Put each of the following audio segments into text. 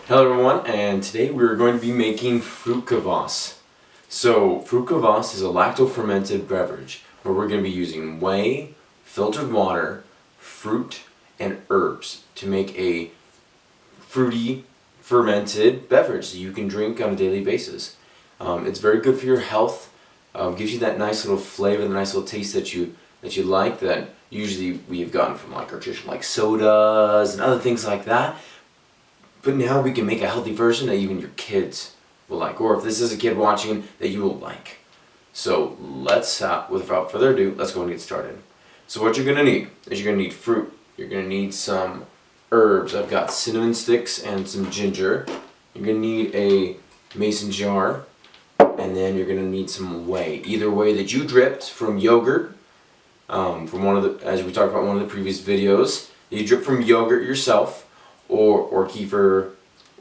Hello everyone, and today we're going to be making fruit kvass. So, fruit kvass is a lacto-fermented beverage where we're going to be using whey, filtered water, fruit, and herbs to make a fruity, fermented beverage that you can drink on a daily basis. It's very good for your health, gives you that nice little flavor, the nice little taste that you like, that usually we've gotten from like our traditional like sodas and other things like that. But now we can make a healthy version that even your kids will like, or if this is a kid watching, that you will like. So let's, without further ado, let's go and get started. So what you're going to need is you're going to need fruit. You're going to need some herbs. I've got cinnamon sticks and some ginger. You're going to need a mason jar, and then you're going to need some whey. Either whey that you dripped from yogurt, from one of the, as we talked about in one of the previous videos, you drip from yogurt yourself, or kefir,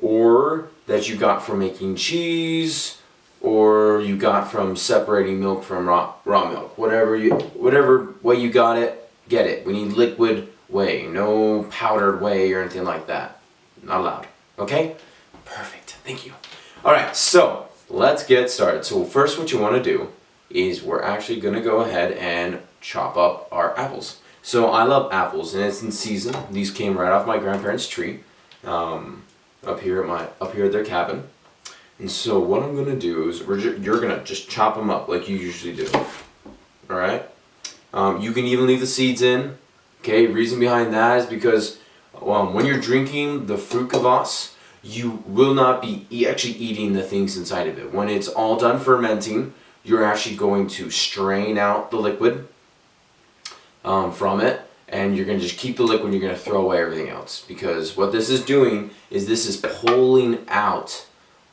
or that you got from making cheese, or you got from separating milk from raw milk. Whatever way you got it, get it. We need liquid whey, no powdered whey or anything like that. Not allowed. Okay? Perfect. Thank you. Alright, so let's get started. So first what you want to do is we're actually going to go ahead and chop up our apples. So I love apples, and it's in season. These came right off my grandparents' tree, up here at their cabin. And so what I'm gonna do is you're gonna just chop them up like you usually do. All right. You can even leave the seeds in. Okay. Reason behind that is because when you're drinking the fruit kvass, you will not be actually eating the things inside of it. When it's all done fermenting, you're actually going to strain out the liquid from it, and you're going to just keep the liquid. You're going to throw away everything else, because what this is doing is this is pulling out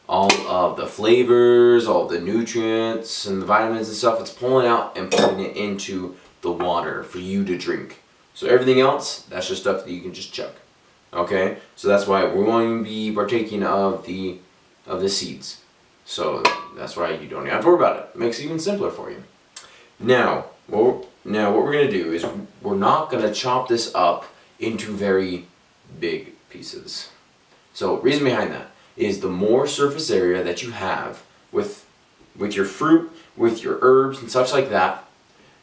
all of the flavors, all the nutrients and the vitamins and stuff. It's pulling out and putting it into the water for you to drink. So everything else, that's just stuff that you can just chuck. Okay, so that's why we want to be partaking of the seeds. So that's why you don't even have to worry about it. It makes it even simpler for you. Now what we're going to do is we're not going to chop this up into very big pieces. So reason behind that is the more surface area that you have with your fruit, with your herbs and such like that,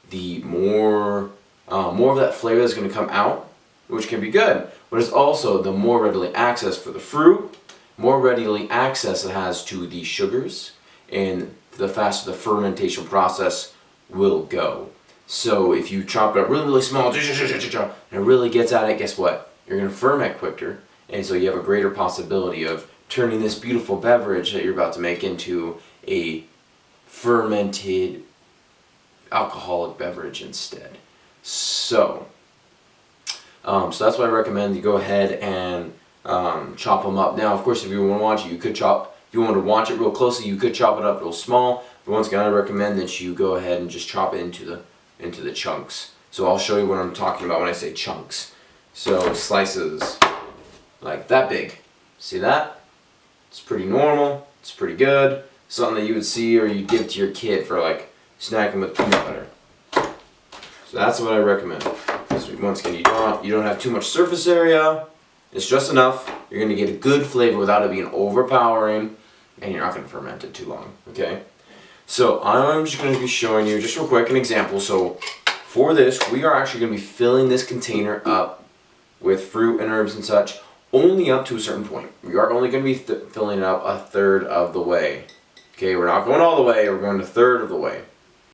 the more of that flavor that's going to come out, which can be good. But it's also the more readily access for the fruit, more readily access it has to the sugars, and the faster the fermentation process will go. So if you chop it up really small, and it really gets at it, guess what? You're going to ferment quicker, and so you have a greater possibility of turning this beautiful beverage that you're about to make into a fermented alcoholic beverage instead. So that's why I recommend you go ahead and chop them up. Now, of course, if you want to watch it, you could chop. If you want to watch it real closely, you could chop it up real small. But once again, I recommend that you go ahead and just chop it into the chunks. So I'll show you what I'm talking about when I say chunks. So slices like that big. See that? It's pretty normal. It's pretty good. Something that you would see or you'd give to your kid for like snacking with peanut butter. So that's what I recommend. Because once again, you don't have too much surface area. It's just enough. You're going to get a good flavor without it being overpowering, and you're not going to ferment it too long. Okay? So I'm just going to be showing you just real quick an example. So for this, we are actually going to be filling this container up with fruit and herbs and such, only up to a certain point. We are only going to be filling it up a third of the way. Okay, we're not going all the way, we're going a third of the way.